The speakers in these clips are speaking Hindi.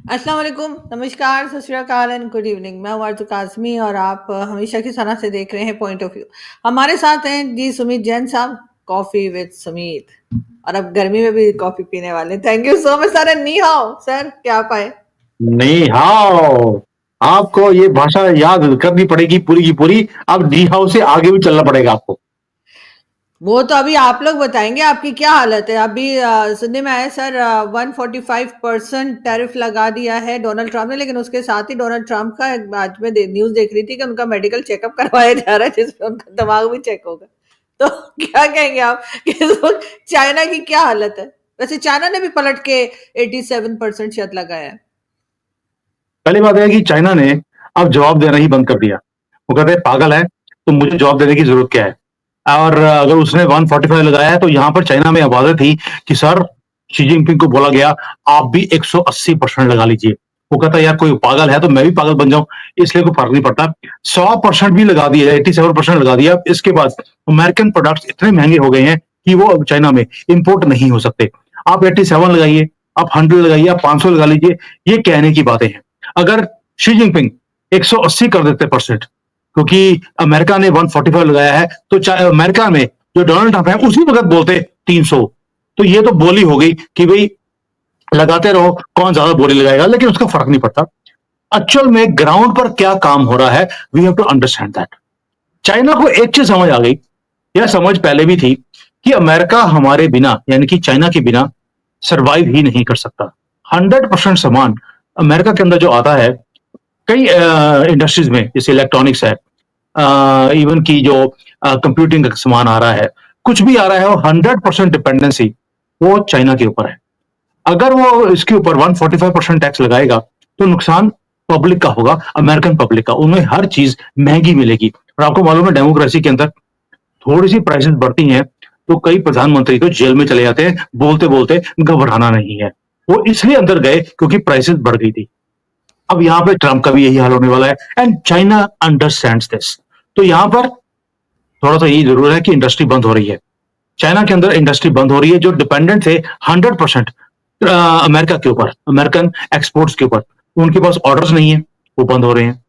अस्सलाम वालेकुम, नमस्कार, सत श्री अकाल एंड गुड इवनिंग। मैं हूँ आरज़ू काज़मी और आप हमेशा की तरह से देख रहे हैं पॉइंट ऑफ व्यू। हमारे साथ हैं जी सुमित जैन साहब, कॉफ़ी विद सुमित। और अब गर्मी में भी कॉफ़ी पीने वाले हैं। Thank you so much sir and नी हाओ सर, क्या आप आए? नहीं हाओ, आपको ये भाषा याद करनी पड़ेगी पूरी की पूरी। अब नी हाओ से आगे भी चलना पड़ेगा आपको। वो तो अभी आप लोग बताएंगे आपकी क्या हालत है। अभी सुनने में आया सर 145% टैरिफ लगा दिया है डोनाल्ड ट्रंप ने, लेकिन उसके साथ ही डोनाल्ड ट्रंप का आज में न्यूज देख रही थी कि उनका मेडिकल चेकअप करवाया जा रहा है जिसमें उनका दिमाग भी चेक होगा। तो क्या कहेंगे आप कि इस वक्त चाइना की क्या हालत है? वैसे चाइना ने भी पलट के 87% शायद लगाया है। पहली बात है कि चाइना ने अब जवाब देना ही बंद कर दिया। वो कहते हैं पागल है, तो मुझे जवाब देने की जरूरत क्या है। और अगर उसने 145 लगाया है तो यहाँ पर चाइना में आवाजें थी कि सर शी जिनपिंग को बोला गया आप भी 180% लगा लीजिए। वो कहता यार कोई पागल है तो मैं भी पागल बन जाऊं, इसलिए कोई फर्क नहीं पड़ता। 100% भी लगा दिया, 87% लगा दिया। इसके बाद अमेरिकन प्रोडक्ट्स इतने महंगे हो गए हैं कि वो अब चाइना में इंपोर्ट नहीं हो सकते। आप 87 लगाइए, आप 100 लगाइए, आप 500 लगा लीजिए, ये कहने की बातें हैं। अगर शी जिनपिंग 180 कर देते परसेंट, क्योंकि अमेरिका ने 145 लगाया है, तो अमेरिका में जो डोनाल्ड ट्रंप है उसी वक्त बोलते 300। तो ये तो बोली हो गई कि भाई लगाते रहो, कौन ज्यादा बोली लगाएगा, लेकिन उसका फर्क नहीं पड़ता। एक्चुअल में ग्राउंड पर क्या काम हो रहा है, we have to understand that. China को एक चीज समझ आ गई, यह समझ पहले भी थी कि अमेरिका हमारे बिना, यानी कि चाइना के बिना सरवाइव ही नहीं कर सकता। 100% सामान अमेरिका के अंदर जो आता है, कई इंडस्ट्रीज में, जैसे इलेक्ट्रॉनिक्स है, इवन की जो कंप्यूटिंग का सामान आ रहा है, कुछ भी आ रहा है, वो 100% डिपेंडेंसी वो चाइना के ऊपर है। अगर वो इसके ऊपर 145% टैक्स लगाएगा तो नुकसान पब्लिक का होगा, अमेरिकन पब्लिक का। उन्हें हर चीज महंगी मिलेगी। और आपको मालूम है डेमोक्रेसी के अंदर थोड़ी सी प्राइसेस बढ़ती हैं तो कई प्रधानमंत्री तो जेल में चले जाते हैं, बोलते बोलते घबराना नहीं है। वो इसलिए अंदर गए क्योंकि प्राइसेस बढ़ गई थी। अब यहाँ पे ट्रंप का भी यही हाल होने वाला है, एंड चाइना अंडरस्टैंड्स दिस। तो यहाँ पर थोड़ा सा यही जरूर है कि इंडस्ट्री बंद हो रही है। चाइना के अंदर इंडस्ट्री बंद हो रही है जो डिपेंडेंट थे 100% अमेरिका के ऊपर, अमेरिकन एक्सपोर्ट्स के ऊपर। उनके पास ऑर्डर्स नहीं है, वो बंद हो रहे हैं।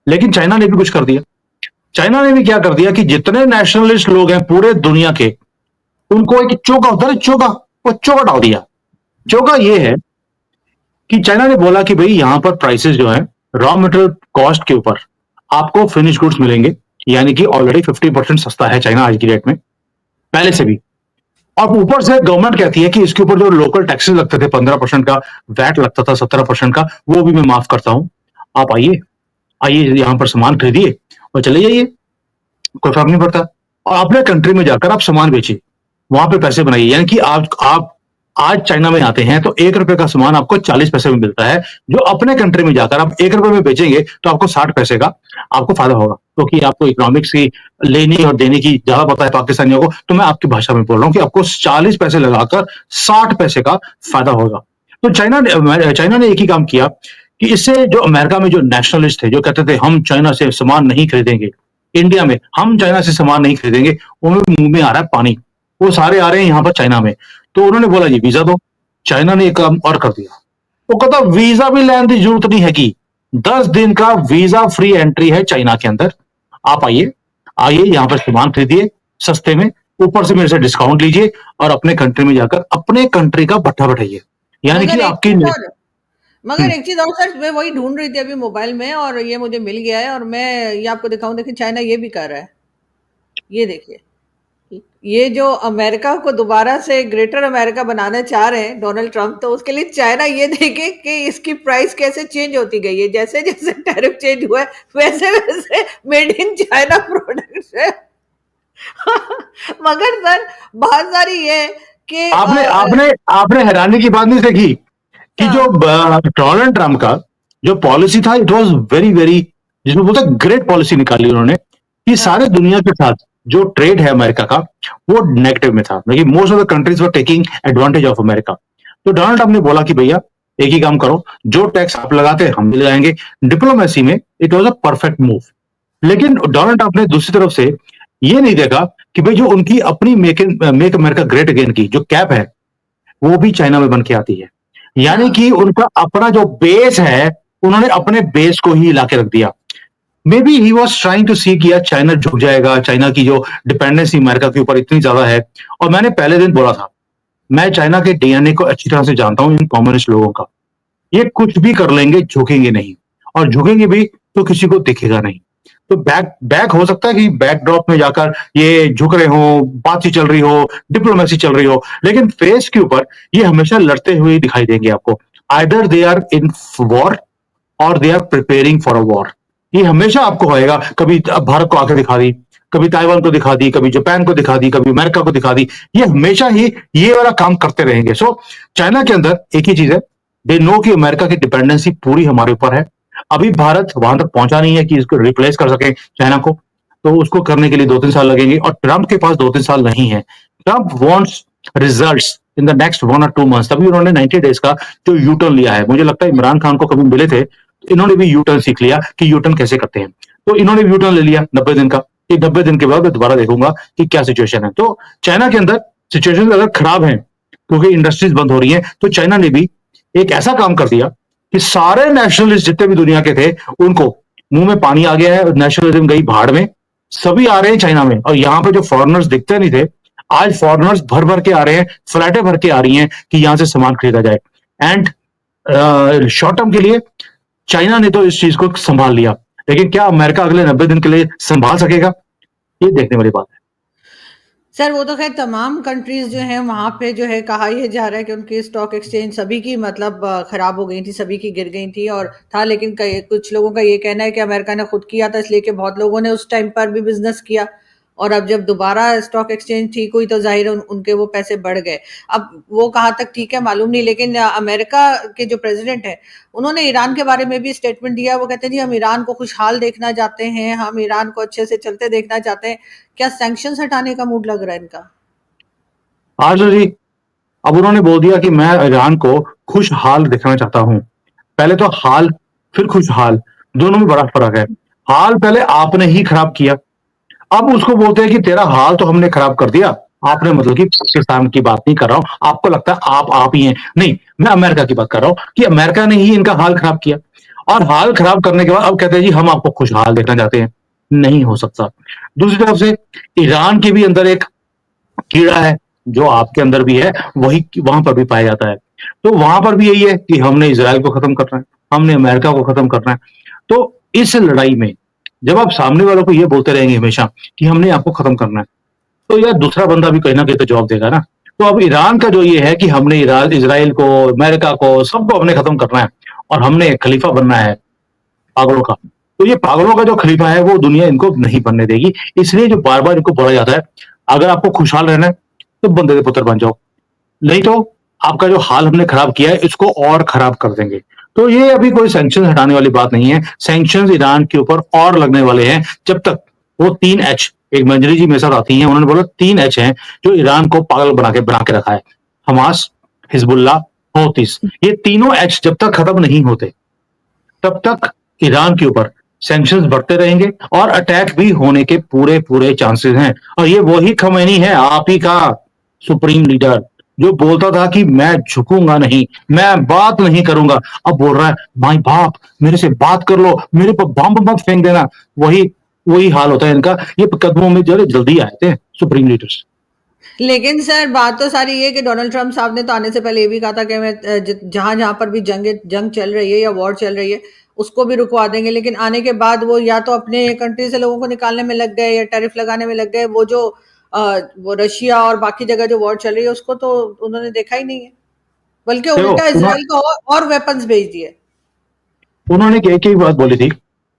लेकिन चाइना ने भी कुछ कर दिया। चाइना ने भी क्या कर दिया कि जितने नेशनलिस्ट लोग हैं पूरे दुनिया के, उनको एक चौका होता है, चौका, वो चौका डाल दिया। चौका ये है कि चाइना ने बोला कि भाई यहां पर प्राइसेस जो है रॉ मटेरियल कॉस्ट के ऊपर आपको फिनिश गुड्स मिलेंगे, यानी कि ऑलरेडी 50% सस्ता है चाइना आज की डेट में, पहले से भी। और ऊपर से गवर्नमेंट कहती है कि इसके ऊपर जो लोकल टैक्सेस लगते थे 15% का, वैट लगता था 17% का, वो भी मैं माफ करता हूं। आप आइए, आइए यहां पर सामान खरीदिए और चले जाइए, कोई फर्क नहीं पड़ता। और अपने कंट्री में जाकर आप सामान बेचिए, वहां पे पैसे बनाइए। यानी कि आप आज चाइना में आते हैं तो 1 रुपए का सामान आपको 40 पैसे में मिलता है, जो अपने कंट्री में जाकर आप 1 रुपए में बेचेंगे तो आपको 60 पैसे का आपको फायदा होगा। क्योंकि आपको इकोनॉमिक्स की लेने और देने की ज्यादा पता है पाकिस्तानियों को, तो मैं आपकी भाषा में बोल रहा हूँ कि आपको 40 पैसे लगाकर 60 पैसे का फायदा होगा। तो चाइना ने एक ही काम किया कि इससे जो अमेरिका में जो नेशनलिस्ट थे, जो कहते थे हम चाइना से सामान नहीं खरीदेंगे, इंडिया में हम चाइना से सामान नहीं खरीदेंगे, उनमें मुंह में आ रहा है पानी। वो सारे आ रहे हैं यहाँ पर चाइना में। तो उन्होंने बोला जी वीजा दो। चाइना ने एक काम और कर दिया, वो कहता वीजा भी लेने की जरूरत नहीं है कि 10 दिन का वीजा फ्री एंट्री है चाइना के अंदर। आप आइए, आइए यहाँ पर सामान खरीदिए सस्ते में, ऊपर से मेरे से डिस्काउंट लीजिए और अपने कंट्री में जाकर अपने कंट्री का भट्ठा बैठाइए। यानी कि मगर एक आपकी चीज और मगर हम्म, एक चीज और सर, मैं वही ढूंढ रही थी अभी मोबाइल में और ये मुझे मिल गया है और मैं ये आपको दिखाऊं। देखिए चाइना ये भी कर रहा है, ये देखिए। ये जो अमेरिका को दोबारा से ग्रेटर अमेरिका बनाना चाह रहे हैं डोनाल्ड ट्रंप, तो उसके लिए चाइना ये देखे कि इसकी प्राइस कैसे चेंज होती गई है। जैसे जैसे टैरिफ चेंज हुआ है वैसे वैसे मेड इन चाइना प्रोडक्ट्स है। मगर सर बात सारी ये है कि आपने आपने आपने हैरानी की बात नहीं देखी कि जो हाँ, डोनाल्ड ट्रंप का जो पॉलिसी था, इट वाज वेरी वेरी, जिसमें बोलते ग्रेट पॉलिसी निकाली उन्होंने कि हाँ, सारे दुनिया के साथ जो ट्रेड है अमेरिका का, वो नेगेटिव में था। लेकिन most of the countries were taking advantage of America. तो डोनाल्ड ट्रंप ने बोला कि भैया एक ही काम करो, जो टैक्स आप लगाते हैं हम भी लगाएंगे। डिप्लोमेसी में it was a perfect move. लेकिन डोनाल्ड ट्रंप ने दूसरी तरफ से ये नहीं देखा कि भाई जो उनकी अपनी मेक अमेरिका ग्रेट अगेन की जो कैप है, वो भी चाइना में बन के आती है। यानी हाँ। कि उनका अपना जो बेस है, उन्होंने अपने बेस को ही हिला के रख दिया। Maybe he was trying to see कि यार चाइना झुक जाएगा, चाइना की जो डिपेंडेंसी अमेरिका के ऊपर इतनी ज़्यादा है। और मैंने पहले दिन बोला था, मैं चाइना के डीएनए को अच्छी तरह से जानता हूँ इन कम्युनिस्ट लोगों का। ये कुछ भी कर लेंगे, झुकेंगे नहीं और झुकेंगे भी तो किसी को दिखेगा नहीं। तो बैक बैक हो सकता है कि बैकड्रॉप में जाकर ये झुक रहे हों, बातचीत चल रही हो, डिप्लोमेसी चल रही हो, लेकिन फेस के ऊपर ये हमेशा लड़ते हुए दिखाई देंगे आपको। Either they are in war और they are preparing for a war. ये हमेशा आपको होएगा, कभी भारत को आके दिखा दी, कभी ताइवान को दिखा दी, कभी जापान को दिखा दी, कभी अमेरिका को दिखा दी। ये हमेशा ही ये वाला काम करते रहेंगे। सो चाइना के अंदर एक ही चीज है, दे नो कि अमेरिका की डिपेंडेंसी पूरी हमारे ऊपर है। अभी भारत वहां तक पहुंचा नहीं है कि इसको रिप्लेस कर सके चाइना को, तो उसको करने के लिए 2-3 साल लगेंगे और ट्रंप के पास 2-3 साल नहीं है। Trump wants results in the next 1 और 2 मंथ्स। तभी उन्होंने 90 डेज का जो यू टर्न लिया है। मुझे लगता है इमरान खान को कभी मिले थे, इन्होंने भी यू टर्न सीख लिया कि यू टर्न कैसे करते हैं। तो इन्होंने भी यू टर्न ले लिया 90 दिन का। ये 90 दिन के बाद मैं दोबारा देखूंगा कि क्या सिचुएशन है। तो चाइना के अंदर सिचुएशन अगर खराब है क्योंकि इंडस्ट्रीज बंद हो रही है, तो चाइना ने भी एक ऐसा काम कर दिया कि सारे नेशनलिस्ट जितने भी दुनिया के थे, उनको मुंह में पानी आ गया है, नेशनलिज्म गई भाड़ में। सभी आ रहे हैं चाइना में और यहाँ पे जो फॉरेनर्स दिखते नहीं थे, आज फॉरेनर्स भर भर के आ रहे हैं, फ्लैटें भर के आ रही हैं कि यहां से सामान खरीदा जाए। एंड शॉर्ट टर्म के लिए चाइना ने तो इस चीज को संभाल लिया, लेकिन क्या अमेरिका अगले 90 दिन के लिए संभाल सकेगा, ये देखने वाली बात है। सर वो तो खैर तमाम कंट्रीज जो हैं वहाँ पे जो है कहा यह जा रहा है कि उनकी स्टॉक एक्सचेंज सभी की मतलब खराब हो गई थी, सभी की गिर गई थी और था, लेकिन कुछ लोगों का ये कहना है कि अमेरिका ने खुद किया था इसलिए कि बहुत लोगों ने उस टाइम पर भी बिजनेस किया और अब जब दोबारा स्टॉक एक्सचेंज ठीक हुई तो जाहिर है उनके वो पैसे बढ़ गए। अब वो कहाँ तक ठीक है मालूम नहीं, लेकिन अमेरिका के जो प्रेसिडेंट है उन्होंने ईरान के बारे में भी स्टेटमेंट दिया। वो कहते हैं जी हम ईरान को खुशहाल देखना चाहते हैं, हम ईरान को अच्छे से चलते देखना चाहते हैं। क्या सैंक्शंस हटाने का मूड लग रहा है इनका? आज जी, अब उन्होंने बोल दिया कि मैं ईरान को खुशहाल देखना चाहता हूं। पहले तो हाल फिर खुशहाल, दोनों में बड़ा फर्क है। हाल पहले आपने ही खराब किया, अब उसको बोलते हैं कि तेरा हाल तो हमने खराब कर दिया। आपने मतलब कि पाकिस्तान की बात नहीं कर रहा हूं, आपको लगता है आप ही हैं, नहीं, मैं अमेरिका की बात कर रहा हूं कि अमेरिका ने ही इनका हाल खराब किया। और हाल खराब करने के बाद अब कहते हैं जी हम आपको खुशहाल देखना चाहते हैं। नहीं हो सकता। दूसरी तरफ से ईरान के भी अंदर एक कीड़ा है जो आपके अंदर भी है, वही वहां पर भी पाया जाता है। तो वहां पर भी यही है कि हमने इजराइल को खत्म करना है, हमने अमेरिका को खत्म करना है। तो इस लड़ाई में जब आप सामने वालों को ये बोलते रहेंगे हमेशा कि हमने आपको खत्म करना है, तो यार दूसरा बंदा भी कहीं ना कहीं तो जवाब देगा ना। तो अब ईरान का जो ये है कि हमने इजराइल को, अमेरिका को, सबको हमने खत्म करना है और हमने खलीफा बनना है पागलों का। तो ये पागलों का जो खलीफा है वो दुनिया इनको नहीं बनने देगी। इसलिए जो बार बार इनको बोला जाता है, अगर आपको खुशहाल रहना है तो बंदे के पुत्र बन जाओ, नहीं तो आपका जो हाल हमने खराब किया है इसको और खराब कर देंगे। तो ये अभी कोई सैंक्शन हटाने वाली बात नहीं है। सैंक्शन ईरान के ऊपर और लगने वाले हैं जब तक वो 3 H, एक मंजरी जी मेरे साथ आती हैं, उन्होंने बोला 3 H हैं जो ईरान को पागल बना के रखा है, हमास, हिजबुल्ला, हौतीस। ये तीनों H जब तक खत्म नहीं होते तब तक ईरान के ऊपर सैंक्शंस बढ़ते रहेंगे और अटैक भी होने के पूरे पूरे चांसेस हैं। और ये वही खमैनी है, आप ही का सुप्रीम लीडर, जो बोलता था कि मैं झुकूंगा नहीं, मैं बात नहीं करूंगा, अब बोल रहा है भाई बाप मेरे से बात कर लो, मेरे पर बम मत फेंक देना। वही वही हाल होता है इनका। ये कदमों में जो जल्दी आए थे सुप्रीम लीडर्स। लेकिन सर बात तो सारी ये कि डोनाल्ड ट्रंप साहब ने तो आने से पहले ये भी कहा था कि मैं जहां जहां पर भी जंग चल रही है या वॉर चल रही है उसको भी रुकवा देंगे, लेकिन आने के बाद वो या तो अपने कंट्री से लोगों को निकालने में लग गए या टैरिफ लगाने में लग गए। वो जो वो रशिया और बाकी जगह जो वॉर चल रही है उसको तो उन्होंने देखा ही नहीं है, बल्कि देखो उल्टा इसराइल को और वेपन्स भेज दिए। उन्होंने एक ही बात बोली थी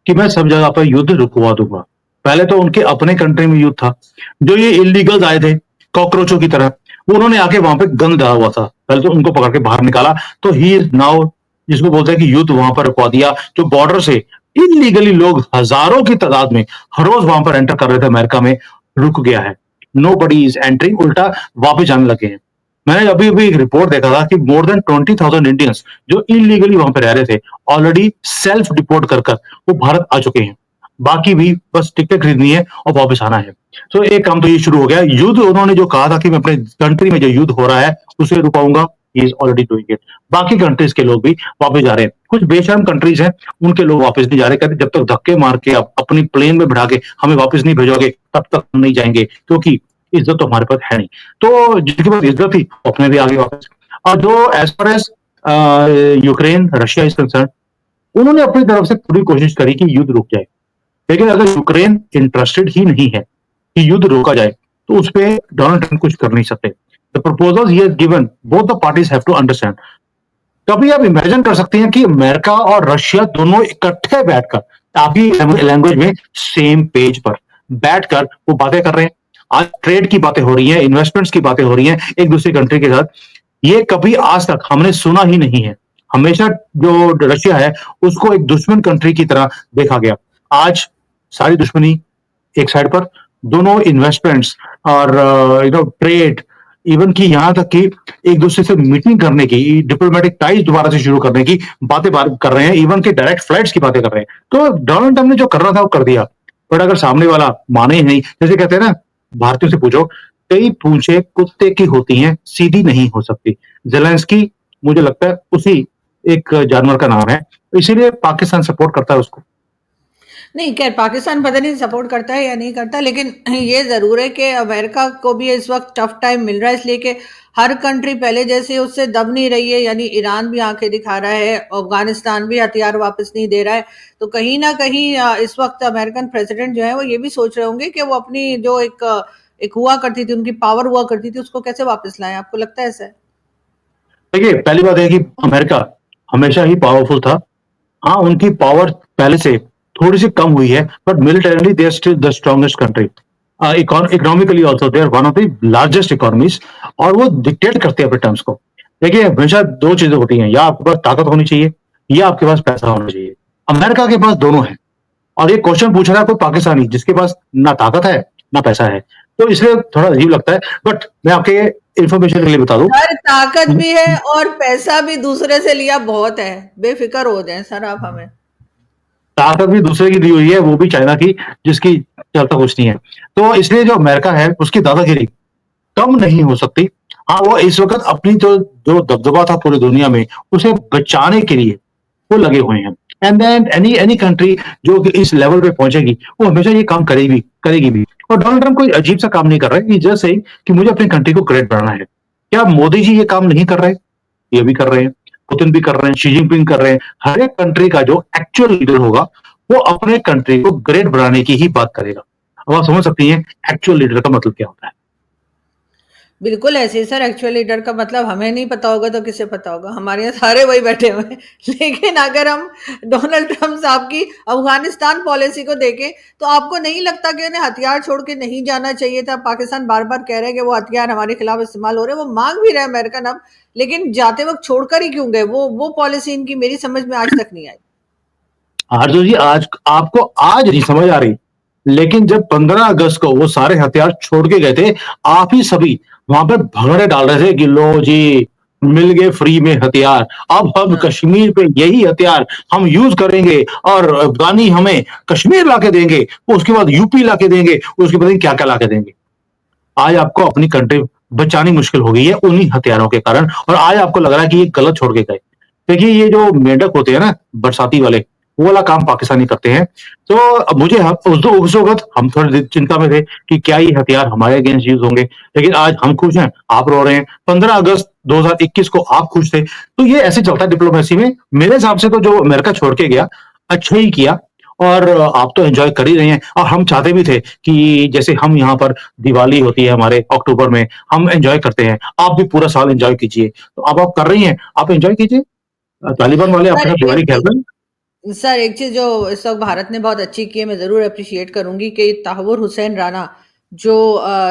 कि मैं सब जगह पर युद्ध रुकवा दूंगा। पहले तो उनके अपने कंट्री में युद्ध था, जो ये इलीगल्स आए थे कॉकरोचों की तरह, वो उन्होंने आके वहां पे गन डाला हुआ था। पहले तो उनको पकड़ के बाहर निकाला, तो ही इज नाउ, जिसको बोलते हैं कि युद्ध वहां पर रुकवा दिया। जो बॉर्डर से इलीगली लोग हजारों की तादाद में हर रोज वहां पर एंटर कर रहे थे अमेरिका में, रुक गया है। नो बडी इज एंटरिंग, उल्टा वापस जाने लगे हैं। मैंने अभी अभी एक रिपोर्ट देखा था कि मोर देन 20,000 इंडियंस जो इलीगली वहां पर रह रहे थे ऑलरेडी सेल्फ डिपोर्ट कर वो भारत आ चुके हैं। बाकी भी बस टिकट खरीदनी है और वापस आना है। तो एक काम तो ये शुरू हो गया। युद्ध उन्होंने जो कहा था कि मैं अपने कंट्री में जो युद्ध हो रहा है उसे रुकाऊंगा, he is already doing it. बाकी कंट्रीज के लोग भी वापस जा रहे हैं। कुछ बेशर्म कंट्रीज हैं, उनके लोग वापस नहीं जा रहे, कहते जब तक धक्के मार के अपनी प्लेन में बिठा के हमें वापस नहीं भेजोगे तब तक हम नहीं जाएंगे, क्योंकि इज्जत तो हमारे पास है नहीं। तो जिसके पास इज्जत थी अपने भी आगे वापस। और जो as far as Ukraine Russia is concern, उन्होंने अपनी तरफ से पूरी कोशिश करी कि युद्ध रुक जाए, लेकिन अगर यूक्रेन इंटरेस्टेड ही नहीं है कि युद्ध रोका जाए तो उस पर डोनाल्ड ट्रंप कुछ कर नहीं सकते। The proposals he has given both the parties have to understand. कभी आप इमेजिन कर सकते हैं कि अमेरिका और रशिया दोनों इकट्ठे बैठकर आपकी लैंग्वेज में सेम पेज पर बैठकर वो बातें कर रहे हैं। आज ट्रेड की बातें हो रही हैं, इन्वेस्टमेंट्स की बातें हो रही हैं एक दूसरे कंट्री के साथ। ये कभी आज तक हमने सुना ही नहीं है। हमेशा जो रशिया है उसको एक दुश्मन कंट्री की तरह देखा गया। आज सारी दुश्मनी एक साइड पर, दोनों इन्वेस्टमेंट्स और ट्रेड, इवन की यहां तक कि एक दूसरे से मीटिंग करने की, डिप्लोमेटिक टाइज दोबारा से शुरू करने की बातें कर रहे हैं, इवन की डायरेक्ट फ्लाइट्स की बातें कर रहे हैं। तो डोनाल्ड ट्रंप ने जो करना था वो कर दिया, बट अगर सामने वाला माने ही नहीं, जैसे कहते हैं ना, भारतीयों से पूछो, कई पूंछे कुत्ते की होती हैं, सीधी नहीं हो सकती। जेलेंस्की मुझे लगता है उसी एक जानवर का नाम है, इसीलिए पाकिस्तान सपोर्ट करता है उसको। नहीं, खैर पाकिस्तान पता नहीं सपोर्ट करता है या नहीं करता, लेकिन ये ज़रूर है कि अमेरिका को भी इस वक्त टफ टाइम मिल रहा है, इसलिए कि हर कंट्री पहले जैसे उससे दब नहीं रही है। यानी ईरान भी आंखें दिखा रहा है, अफगानिस्तान भी हथियार वापस नहीं दे रहा है। तो कहीं ना कहीं इस वक्त अमेरिकन प्रेसिडेंट जो है वो ये भी सोच रहे होंगे कि वो अपनी जो एक हुआ करती थी, उनकी पावर हुआ करती थी, उसको कैसे वापस लाएं। आपको लगता है ऐसा है? देखिए, पहली बात है कि अमेरिका हमेशा ही पावरफुल था। हाँ, उनकी पावर पहले से थोड़ी सी कम हुई है, but militarily they are still the strongest country. Economically also they are one of the largest economies, और वो डिक्टेट करते हैं अपने टर्म्स को। देखिए, हमेशा दो चीजें होती हैं, या आपके पास ताकत होनी चाहिए या आपके पास पैसा होना चाहिए। अमेरिका के पास दोनों है, और ये क्वेश्चन पूछ रहा है कोई पाकिस्तानी जिसके पास ना ताकत है ना पैसा है, तो इसलिए थोड़ा अजीब लगता है। बट मैं आपके इंफॉर्मेशन के लिए बता दूं, सर ताकत भी है और पैसा भी दूसरे से लिया बहुत है, बेफिक्र हो जाए सर आप हमें। ताकत भी दूसरे की दी हुई है, वो भी चाइना की, जिसकी चलता कुछ नहीं है। तो इसलिए जो अमेरिका है उसकी दादागिरी कम नहीं हो सकती। हाँ, वो इस वक्त अपनी जो दबदबा था पूरी दुनिया में, उसे बचाने के लिए वो लगे हुए हैं। एंड देन एनी कंट्री जो कि इस लेवल पे पहुंचेगी वो हमेशा ये काम करेगी भी। और डोनाल्ड ट्रंप कोई अजीब सा काम नहीं कर रहा है, जस्ट सेइंग कि मुझे अपनी कंट्री को ग्रेट बनाना है। क्या मोदी जी ये काम नहीं कर रहे? ये भी कर रहे हैं, पुतिन भी कर रहे हैं, शी जिनपिंग कर रहे हैं। हर एक कंट्री का जो एक्चुअल लीडर होगा वो अपने कंट्री को ग्रेट बनाने की ही बात करेगा। अब आप समझ सकती हैं एक्चुअल लीडर का मतलब क्या होता है। बिल्कुल ऐसे ही सर, एक्चुअल लीडर का मतलब हमें नहीं पता होगा तो किसे पता होगा, हमारे यहाँ सारे वही बैठे हुए हैं। लेकिन अगर हम डोनाल्ड ट्रंप साहब की अफगानिस्तान पॉलिसी को देखें तो आपको नहीं लगता कि उन्हें हथियार छोड़ के नहीं जाना चाहिए था? पाकिस्तान बार बार कह रहे हैं कि वो हथियार हमारे खिलाफ इस्तेमाल हो रहे हैं, वो मांग भी रहे अमेरिकन अब, लेकिन जाते वक्त छोड़कर ही क्यों गए? वो पॉलिसी इनकी मेरी समझ में आज तक नहीं आई। आरजू जी, आज आपको आज नहीं समझ आ रही, लेकिन जब 15 अगस्त को वो सारे हथियार छोड़ के गए थे, आप ही सभी वहां पर भगड़े डाल रहे थे कि लो जी, मिल गए फ्री में हथियार, अब हम हाँ। कश्मीर पे यही हथियार हम यूज करेंगे, और अफगानी हमें कश्मीर लाके देंगे, उसके बाद यूपी लाके देंगे, उसके बाद क्या क्या लाके देंगे। आज आपको अपनी कंट्री बचानी मुश्किल हो गई है उन्हीं हथियारों के कारण, और आज आपको लग रहा है कि ये गलत छोड़ के गए। देखिए, ये जो मेंढक होते हैं ना, बरसाती वाले, वो वाला काम पाकिस्तानी करते हैं। तो अब मुझे उस वक्त हम थोड़ी चिंता में थे कि क्या ये हथियार हमारे अगेंस्ट यूज होंगे, लेकिन आज हम खुश हैं, आप रो रहे हैं। 15 अगस्त 2021 को आप खुश थे। तो ये ऐसे चलता है डिप्लोमेसी में। मेरे हिसाब से तो जो अमेरिका छोड़ के गया, अच्छा ही किया, और आप तो एंजॉय कर ही रहे हैं। और हम चाहते भी थे कि जैसे हम यहाँ पर दिवाली होती है हमारे अक्टूबर में, हम एंजॉय करते हैं, आप भी पूरा साल एंजॉय कीजिए। तो अब आप कर रही हैं, आप एंजॉय कीजिए। तालिबान वाले सर आपके साथ एक दिवाली खेल रहे हैं। सर एक चीज जो इस वक्त भारत ने बहुत अच्छी की है, मैं जरूर अप्रिशिएट करूंगी कि तहव्वुर हुसैन राणा जो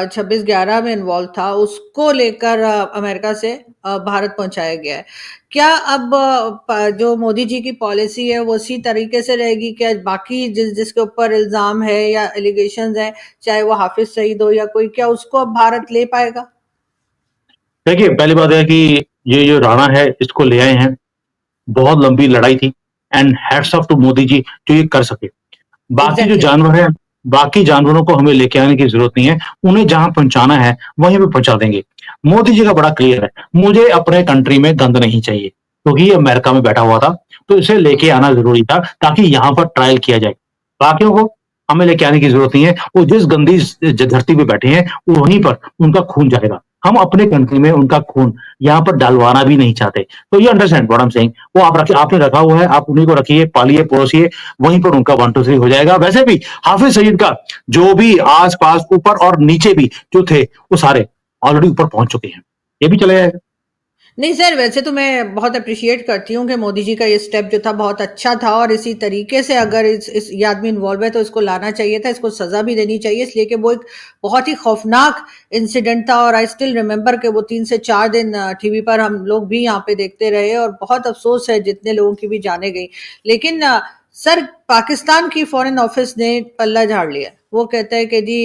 26/11 में इन्वॉल्व था, उसको लेकर अमेरिका से भारत पहुंचाया गया है। क्या अब जो मोदी जी की पॉलिसी है वो उसी तरीके से रहेगी? क्या बाकी जिसके ऊपर इल्जाम है या एलिगेशंस है, चाहे वो हाफिज सईद हो या कोई, क्या उसको अब भारत ले पाएगा? देखिए, पहली बात है कि ये जो राणा है इसको ले आए हैं, बहुत लंबी लड़ाई थी, and hats off to Modi ji जो ये कर सके। बाकी जो एग्जैक्टली। जानवर हैं, बाकी जानवरों को हमें लेके आने की जरूरत नहीं है, उन्हें जहां पहुंचाना है वहीं पे पहुंचा देंगे। मोदी जी का बड़ा क्लियर है, मुझे अपने कंट्री में गंद नहीं चाहिए, क्योंकि ये अमेरिका में बैठा हुआ था, तो इसे लेके आना ज़रूरी था ताकि यहाँ पर ट्रायल किया जाए। बाकियों को हमें लेके आने की ज़रूरत नहीं है, वो जिस गंदी धरती पे बैठे हैं, वहीं पर उनका खून जाएगा। हम अपने कंट्री में उनका खून यहाँ पर डलवाना भी नहीं चाहते। तो you understand what I am saying? वो आप रखिए, आपने रखा हुआ है, आप उन्हीं को रखिए, पालिए, पड़ोसिए, वहीं पर उनका 1 2 3 हो जाएगा। वैसे भी हाफ़िज़ सईद का जो भी आस-पास, ऊपर और नीचे भी जो थे, वो सारे ऑलरेडी ऊपर पहुँच चुके हैं। ये भी चले जाएगा। नहीं सर, वैसे तो मैं बहुत एप्रिशिएट करती हूँ कि मोदी जी का ये स्टेप जो था बहुत अच्छा था और इसी तरीके से अगर इस ये आदमी इन्वॉल्व है तो इसको लाना चाहिए था, इसको सज़ा भी देनी चाहिए इसलिए कि वो एक बहुत ही खौफनाक इंसिडेंट था और आई स्टिल रिमेंबर कि वो 3 से 4 दिन टीवी पर हम लोग भी यहाँ पे देखते रहे और बहुत अफ़सोस है जितने लोगों की भी जानें गई। लेकिन सर, पाकिस्तान की फ़ॉरेन ऑफ़िस ने पल्ला झाड़ लिया। वो कहता है कि जी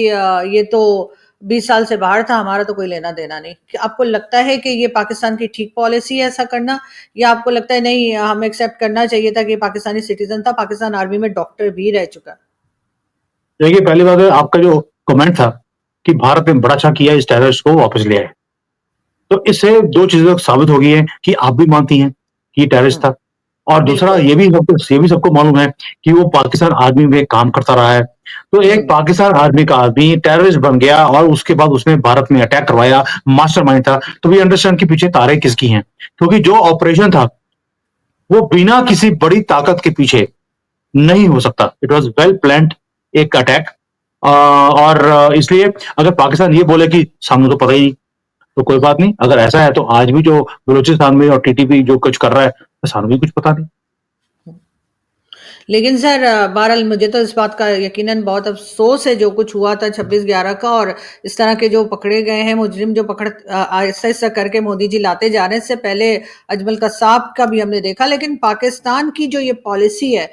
ये तो 20 साल से बाहर था, हमारा तो कोई लेना-देना नहीं। क्या आपको लगता है कि ये पाकिस्तान की ठीक पॉलिसी है ऐसा करना? या आपको लगता है नहीं हमें एक्सेप्ट करना चाहिए था कि पाकिस्तानी सिटीज़न था, पाकिस्तान आर्मी में डॉक्टर भी रह चुका? देखिए, पहली बात है आपका जो कमेंट था कि भारत ने बड़ा अच्छा किया इस टेररिस्ट को वापस ले आए। तो इससे 2 चीज़ें साबित हो गई हैं कि आप भी मानती हैं कि ये टेररिस्ट हुँ, था और दूसरा बिल्कुल। ये भी सबको मालूम है कि वो पाकिस्तान आर्मी में काम करता रहा है। तो एक हुँ, पाकिस्तान आर्मी का आदमी टेररिस्ट बन गया और उसके बाद उसने भारत में अटैक करवाया, मास्टरमाइंड था। तो वी अंडरस्टैंड कि पीछे तारे किसकी हैं। क्योंकि जो ऑपरेशन था, वो बिना किसी बड़ी ताकत के पीछे नहीं हो सकता। इट वाज़ वेल प्लान्ड एक अटैक और इसलिए अगर पाकिस्तान ये बोले कि सामने तो पता ही नहीं, तो कोई बात नहीं। अगर ऐसा है तो आज भी जो बलूचिस्तान में और टीटीपी जो कुछ कर रहा है, तो सानू भी कुछ पता नहीं। हुँ। लेकिन सर बहरहाल मुझे तो इस बात का यकीनन बहुत अफ़सोस है जो कुछ हुआ था 26/11 का और इस तरह के जो पकड़े गए हैं मुजरिम जो आहिस्ता-आहिस्ता करके मोदी जी लाते जा रहे हैं। इससे पहले अजमल कसाब का भी हमने देखा लेकिन पाकिस्तान की जो ये पॉलिसी है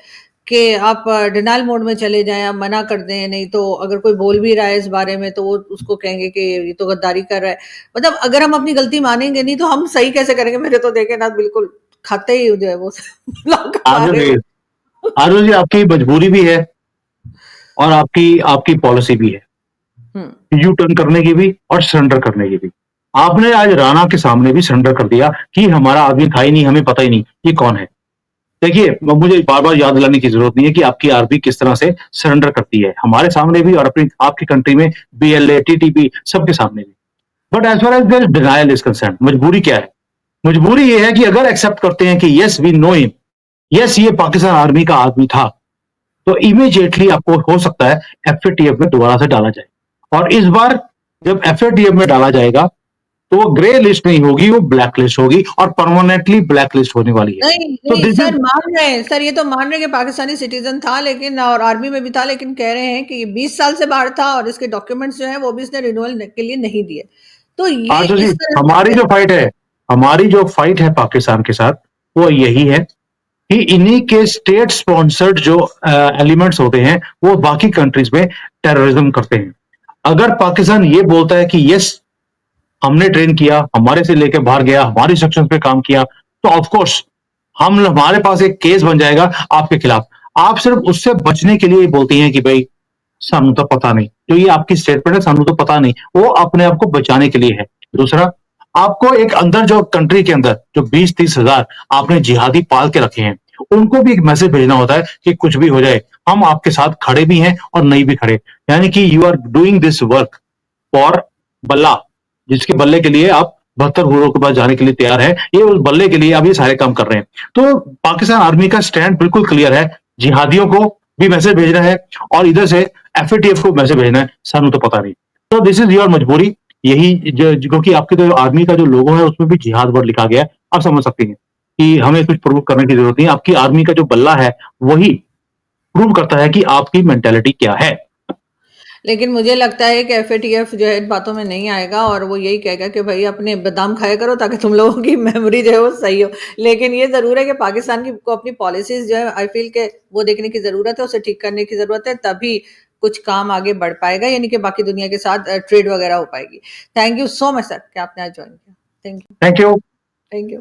कि आप डिनायल मोड में चले जाएँ, आप मना कर दें, नहीं तो अगर कोई बोल भी रहा है इस बारे में तो वो उसको कहेंगे कि ये तो गद्दारी कर रहा है। मतलब अगर हम अपनी गलती मानेंगे नहीं तो हम सही कैसे करेंगे? मेरे तो देखे ना बिल्कुल खाते ही जो है वो ब्लॉक आजम हमारे जी आजम जी आपकी मजबूरी भी है और आपकी आपकी पॉलिसी भी है। हुँ। यू टर्न करने की भी और सरेंडर करने की भी। आपने आज राणा के सामने भी सरेंडर कर दिया कि हमारा आदमी था ही नहीं, हमें पता ही नहीं, ये कौन है? देखिए, मुझे बार-बार याद दिलाने की ज़रूरत नहीं है कि आपकी आर्मी किस तरह से सरेंडर करती है। हमारे सामने भी और अपनी आपकी कंट्री में बीएलए, टीटीपी सबके सामने भी। But as far as their denial is concerned मजबूरी क्या है? मजबूरी ये है कि अगर एक्सेप्ट करते हैं कि yes we know him, yes ये पाकिस्तान आर्मी का आदमी था, तो इमीडिएटली आपको हो सकता है एफएटीएफ में दोबारा से डाला जाए। और इस बार जब एफएटीएफ में डाला जाएगा, तो वो ग्रे लिस्ट नहीं होगी, वो ब्लैक लिस्ट होगी और परमानेंटली ब्लैक लिस्ट होने वाली है। नहीं, तो नहीं दिस सर इज़ मान रहे हैं सर ये तो मान रहे हैं कि पाकिस्तानी सिटीज़न था लेकिन और आर्मी में भी था लेकिन कह रहे हैं कि ये 20 साल से बाहर था और इसके डॉक्यूमेंट्स जो हैं वो भी इसने रिन्यूअल के लिए नहीं दिए। तो ये आशु जी, इस तरह हमारी से जो फाइट है हमारी जो फाइट है पाकिस्तान के साथ, वो यही है कि इन्हीं के स्टेट स्पॉन्सर्ड जो एलिमेंट्स होते हैं, वो बाकी कंट्रीज़ में टेररिज्म करते हैं। अगर पाकिस्तान ये बोलता है कि यस हमने ट्रेन किया, हमारे से लेके बाहर गया, हमारी इंस्ट्रक्शंस पे काम किया, तो ऑफ कोर्स हमारे पास एक केस बन जाएगा आपके खिलाफ। आप सिर्फ उससे बचने के लिए ही बोलती हैं कि भई सानू तो पता नहीं। जो ये आपकी स्टेटमेंट है सानू तो पता नहीं, वो अपने आप को बचाने के लिए है। दूसरा, आपको एक अंदर जो कंट्री के अंदर जो 20-30 हज़ार आपने जिहादी पाल के रखे हैं, उनको भी एक मैसेज भेजना होता है कि कुछ भी हो जाए, हम आपके साथ खड़े भी हैं और नहीं भी खड़े। यानी कि you are doing this work for बल्ला, जिसके बल्ले के लिए आप 72 हुरों के पास जाने के लिए तैयार हैं, ये उस बल्ले के लिए आप ये सारे काम कर रहे हैं। तो पाकिस्तान आर्मी का स्टैंड बिल्कुल क्लियर है, जिहादियों को भी मैसेज भेजना है और इधर से एफएटीएफ को मैसेज भेजना है, सानू तो पता नहीं। तो दिस इज़ योर मजबूरी, यही क्योंकि आपके जो आर्मी का जो लोगो है उसमें भी जिहाद वर्ड लिखा गया है, आप समझ सकती हैं कि हमें कुछ प्रूव करने की ज़रूरत नहीं है, आपकी आर्मी का जो बल्ला है, वही प्रूव करता है कि आपकी मेंटालिटी क्या है। लेकिन मुझे लगता है कि एफएटीएफ जो है इन बातों में नहीं आएगा और वो यही कहेगा कि भई अपने बादाम खाया करो ताकि तुम लोगों की मेमोरी जो है वो सही हो। लेकिन ये ज़रूर है कि पाकिस्तान की को अपनी पॉलिसीज़ जो है आई फ़ील के वो देखने की ज़रूरत है, उसे ठीक करने की ज़रूरत है, तभी कुछ काम आगे बढ़ पाएगा यानी कि बाकी दुनिया के साथ ट्रेड वगैरह हो पाएगी। Thank you so much sir कि आपने आज जॉइन किया। Thank you, thank you. Thank you.